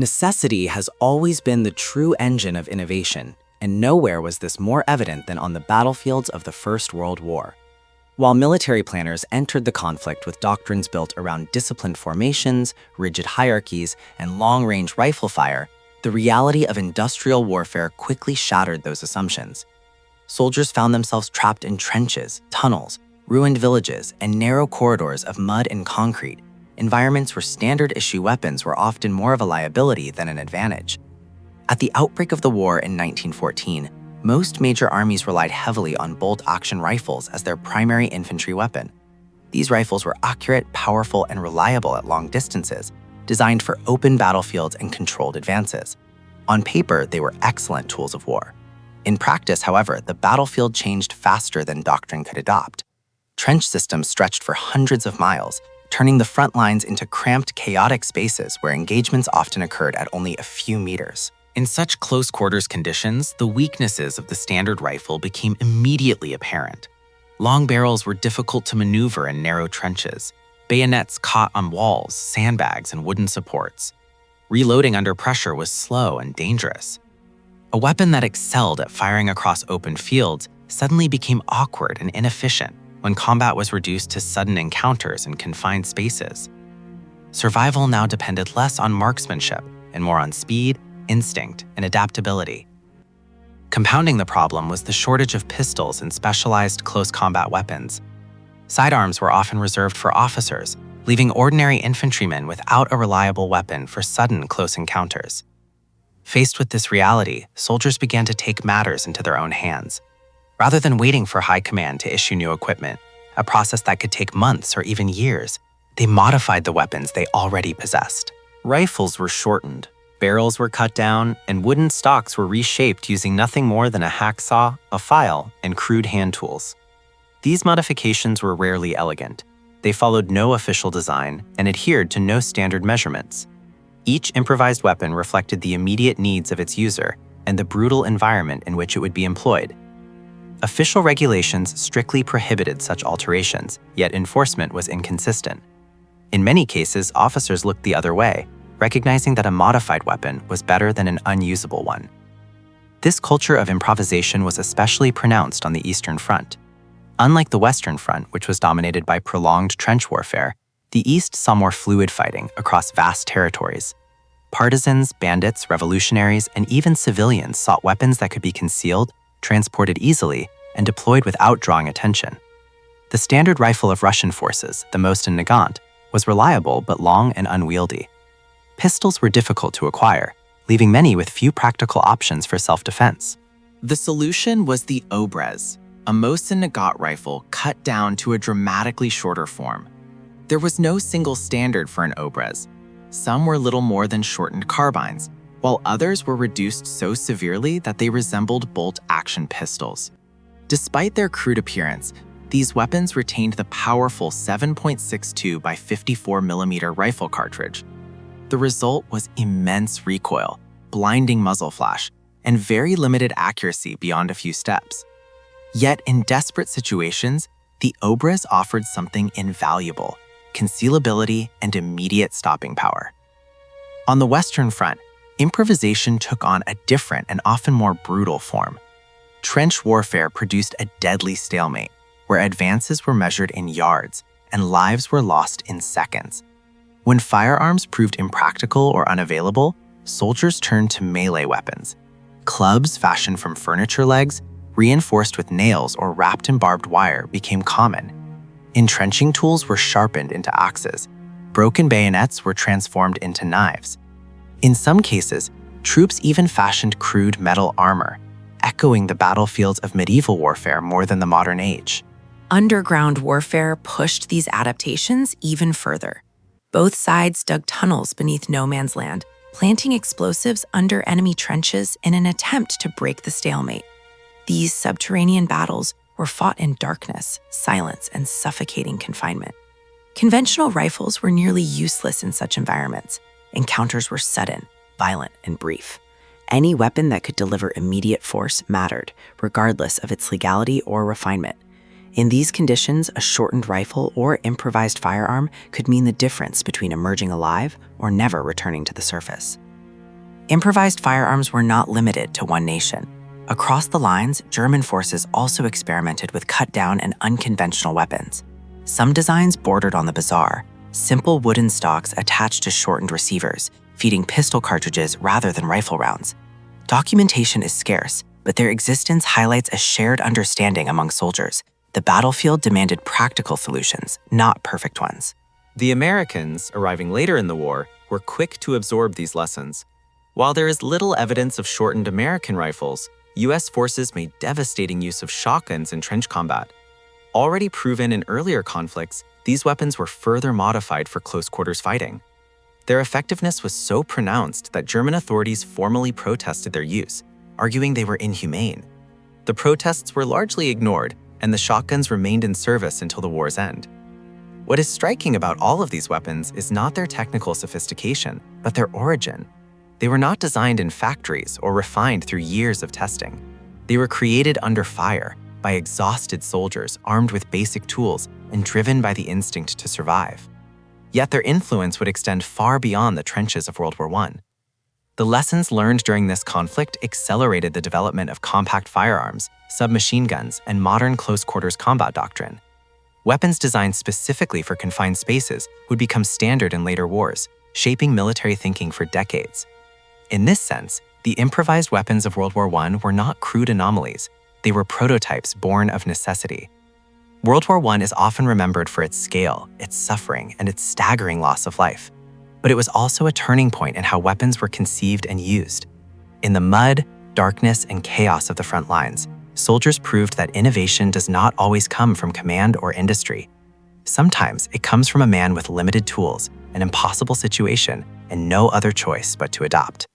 Necessity has always been the true engine of innovation, and nowhere was this more evident than on the battlefields of the First World War. While military planners entered the conflict with doctrines built around disciplined formations, rigid hierarchies, and long-range rifle fire, the reality of industrial warfare quickly shattered those assumptions. Soldiers found themselves trapped in trenches, tunnels, ruined villages, and narrow corridors of mud and concrete, environments where standard-issue weapons were often more of a liability than an advantage. At the outbreak of the war in 1914, most major armies relied heavily on bolt-action rifles as their primary infantry weapon. These rifles were accurate, powerful, and reliable at long distances, designed for open battlefields and controlled advances. On paper, they were excellent tools of war. In practice, however, the battlefield changed faster than doctrine could adopt. Trench systems stretched for hundreds of miles, turning the front lines into cramped, chaotic spaces where engagements often occurred at only a few meters. In such close-quarters conditions, the weaknesses of the standard rifle became immediately apparent. Long barrels were difficult to maneuver in narrow trenches, bayonets caught on walls, sandbags, and wooden supports. Reloading under pressure was slow and dangerous. A weapon that excelled at firing across open fields suddenly became awkward and inefficient when combat was reduced to sudden encounters in confined spaces. Survival now depended less on marksmanship and more on speed, instinct, and adaptability. Compounding the problem was the shortage of pistols and specialized close combat weapons. Sidearms were often reserved for officers, leaving ordinary infantrymen without a reliable weapon for sudden close encounters. Faced with this reality, soldiers began to take matters into their own hands. Rather than waiting for high command to issue new equipment, a process that could take months or even years, they modified the weapons they already possessed. Rifles were shortened, barrels were cut down, and wooden stocks were reshaped using nothing more than a hacksaw, a file, and crude hand tools. These modifications were rarely elegant. They followed no official design and adhered to no standard measurements. Each improvised weapon reflected the immediate needs of its user and the brutal environment in which it would be employed. Official regulations strictly prohibited such alterations, yet enforcement was inconsistent. In many cases, officers looked the other way, recognizing that a modified weapon was better than an unusable one. This culture of improvisation was especially pronounced on the Eastern Front. Unlike the Western Front, which was dominated by prolonged trench warfare, the East saw more fluid fighting across vast territories. Partisans, bandits, revolutionaries, and even civilians sought weapons that could be concealed, transported easily, and deployed without drawing attention. The standard rifle of Russian forces, the most in Nagant, was reliable but long and unwieldy. Pistols were difficult to acquire, leaving many with few practical options for self-defense. The solution was the Obrez, a Mosin Nagant rifle cut down to a dramatically shorter form. There was no single standard for an Obrez. Some were little more than shortened carbines, while others were reduced so severely that they resembled bolt-action pistols. Despite their crude appearance, these weapons retained the powerful 7.62 by 54mm rifle cartridge. The result was immense recoil, blinding muzzle flash, and very limited accuracy beyond a few steps. Yet in desperate situations, the Obrez offered something invaluable: concealability and immediate stopping power. On the Western Front, improvisation took on a different and often more brutal form. Trench warfare produced a deadly stalemate, where advances were measured in yards and lives were lost in seconds. When firearms proved impractical or unavailable, soldiers turned to melee weapons. Clubs fashioned from furniture legs, reinforced with nails or wrapped in barbed wire, became common. Entrenching tools were sharpened into axes. Broken bayonets were transformed into knives. In some cases, troops even fashioned crude metal armor, echoing the battlefields of medieval warfare more than the modern age. Underground warfare pushed these adaptations even further. Both sides dug tunnels beneath no man's land, planting explosives under enemy trenches in an attempt to break the stalemate. These subterranean battles were fought in darkness, silence, and suffocating confinement. Conventional rifles were nearly useless in such environments. Encounters were sudden, violent, and brief. Any weapon that could deliver immediate force mattered, regardless of its legality or refinement. In these conditions, a shortened rifle or improvised firearm could mean the difference between emerging alive or never returning to the surface. Improvised firearms were not limited to one nation. Across the lines, German forces also experimented with cut-down and unconventional weapons. Some designs bordered on the bizarre, simple wooden stocks attached to shortened receivers, feeding pistol cartridges rather than rifle rounds. Documentation is scarce, but their existence highlights a shared understanding among soldiers. The battlefield demanded practical solutions, not perfect ones. The Americans, arriving later in the war, were quick to absorb these lessons. While there is little evidence of shortened American rifles, U.S. forces made devastating use of shotguns in trench combat. Already proven in earlier conflicts, these weapons were further modified for close-quarters fighting. Their effectiveness was so pronounced that German authorities formally protested their use, arguing they were inhumane. The protests were largely ignored, and the shotguns remained in service until the war's end. What is striking about all of these weapons is not their technical sophistication, but their origin. They were not designed in factories or refined through years of testing. They were created under fire by exhausted soldiers armed with basic tools and driven by the instinct to survive. Yet their influence would extend far beyond the trenches of World War I. The lessons learned during this conflict accelerated the development of compact firearms, submachine guns, and modern close-quarters combat doctrine. Weapons designed specifically for confined spaces would become standard in later wars, shaping military thinking for decades. In this sense, the improvised weapons of World War I were not crude anomalies. They were prototypes born of necessity. World War I is often remembered for its scale, its suffering, and its staggering loss of life. But it was also a turning point in how weapons were conceived and used. In the mud, darkness, and chaos of the front lines, soldiers proved that innovation does not always come from command or industry. Sometimes it comes from a man with limited tools, an impossible situation, and no other choice but to adapt.